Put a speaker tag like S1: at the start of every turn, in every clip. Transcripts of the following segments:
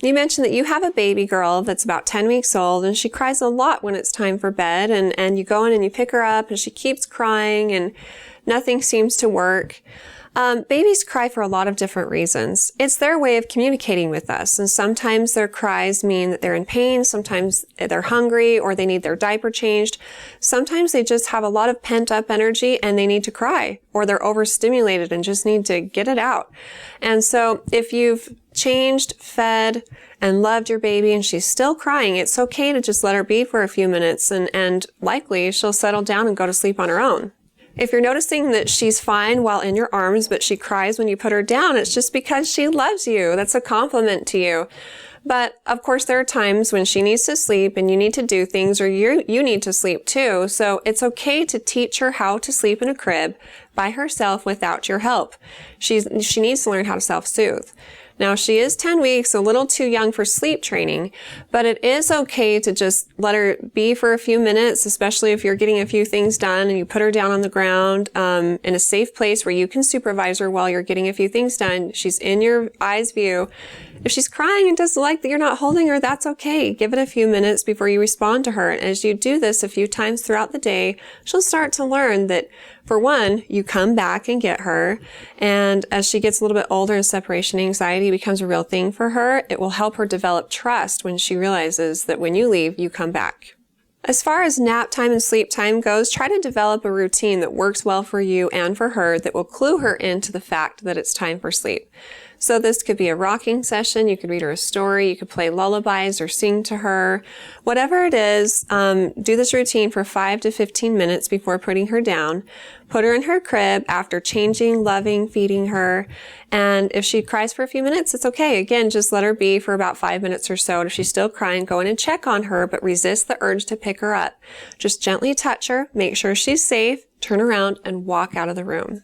S1: You mentioned that you have a baby girl that's about 10 weeks old, and she cries a lot when it's time for bed, and you go in and you pick her up and she keeps crying and nothing seems to work. Babies cry for a lot of different reasons. It's their way of communicating with us, and sometimes their cries mean that they're in pain, sometimes they're hungry or they need their diaper changed. Sometimes they just have a lot of pent-up energy and they need to cry, or they're overstimulated and just need to get it out. And so if you've changed, fed, and loved your baby and she's still crying, it's okay to just let her be for a few minutes, and likely she'll settle down and go to sleep on her own. If you're noticing that she's fine while in your arms, but she cries when you put her down, it's just because she loves you. That's a compliment to you. But of course, there are times when she needs to sleep and you need to do things, or you need to sleep too. So it's okay to teach her how to sleep in a crib by herself without your help. She needs to learn how to self-soothe. Now, she is 10 weeks, a little too young for sleep training, but it is okay to just let her be for a few minutes, especially if you're getting a few things done and you put her down on the ground in a safe place where you can supervise her while you're getting a few things done. She's in your eyes view. If she's crying and doesn't like that you're not holding her, that's okay. Give it a few minutes before you respond to her. And as you do this a few times throughout the day, she'll start to learn that, for one, you come back and get her. And as she gets a little bit older and separation anxiety becomes a real thing for her, it will help her develop trust when she realizes that when you leave, you come back. As far as nap time and sleep time goes, try to develop a routine that works well for you and for her that will clue her into the fact that it's time for sleep. So this could be a rocking session. You could read her a story. You could play lullabies or sing to her. Whatever it is, do this routine for 5 to 15 minutes before putting her down. Put her in her crib after changing, loving, feeding her. And if she cries for a few minutes, it's okay. Again, just let her be for about 5 minutes or so. If she's still crying, go in and check on her, but resist the urge to pick her up. Just gently touch her, make sure she's safe, turn around, and walk out of the room.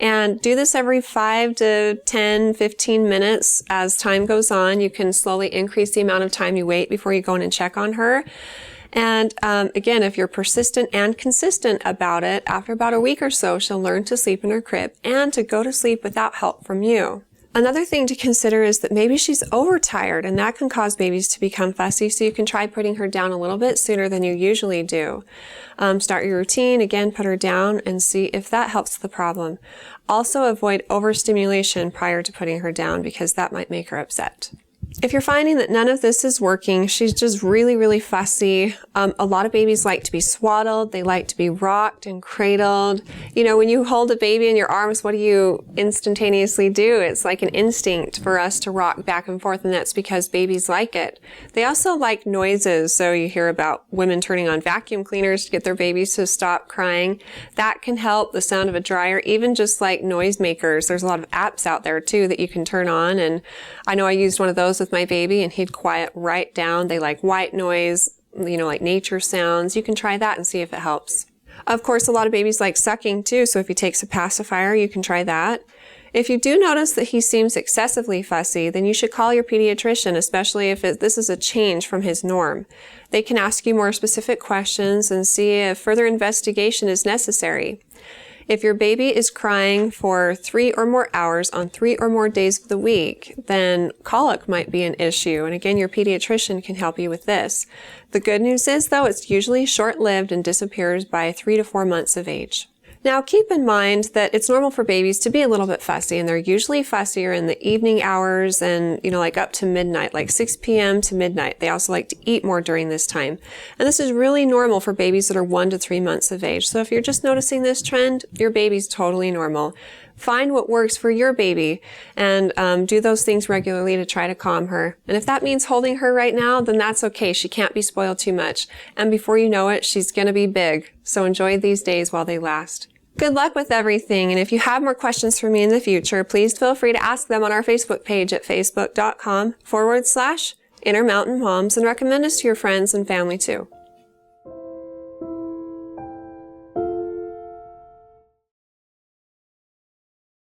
S1: And do this every 5 to 10, 15 minutes. As time goes on, you can slowly increase the amount of time you wait before you go in and check on her. And again, if you're persistent and consistent about it, after about a week or so, she'll learn to sleep in her crib and to go to sleep without help from you. Another thing to consider is that maybe she's overtired, and that can cause babies to become fussy, so you can try putting her down a little bit sooner than you usually do. Start your routine, again, put her down and see if that helps the problem. Also avoid overstimulation prior to putting her down, because that might make her upset. If you're finding that none of this is working, she's just really, really fussy. A lot of babies like to be swaddled. They like to be rocked and cradled. You know, when you hold a baby in your arms, what do you instantaneously do? It's like an instinct for us to rock back and forth, and that's because babies like it. They also like noises. So you hear about women turning on vacuum cleaners to get their babies to stop crying. That can help. The sound of a dryer, even just like noisemakers. There's a lot of apps out there too that you can turn on, and I know I used one of those with my baby and he'd quiet right down. They like white noise, you know, like nature sounds. You can try that and see if it helps. Of course, a lot of babies like sucking too, so if he takes a pacifier, you can try that. If you do notice that he seems excessively fussy, then you should call your pediatrician, especially if this is a change from his norm. They can ask you more specific questions and see if further investigation is necessary. If your baby is crying for 3 or more hours on 3 or more days of the week, then colic might be an issue. And again, your pediatrician can help you with this. The good news is, though, it's usually short-lived and disappears by 3 to 4 months of age. Now, keep in mind that it's normal for babies to be a little bit fussy, and they're usually fussier in the evening hours and, you know, like up to midnight, like 6 p.m. to midnight. They also like to eat more during this time. And this is really normal for babies that are 1 to 3 months of age. So if you're just noticing this trend, your baby's totally normal. Find what works for your baby and do those things regularly to try to calm her. And if that means holding her right now, then that's okay. She can't be spoiled too much. And before you know it, she's going to be big. So enjoy these days while they last. Good luck with everything. And if you have more questions for me in the future, please feel free to ask them on our Facebook page at facebook.com/Intermountain Moms, and recommend us to your friends and family too.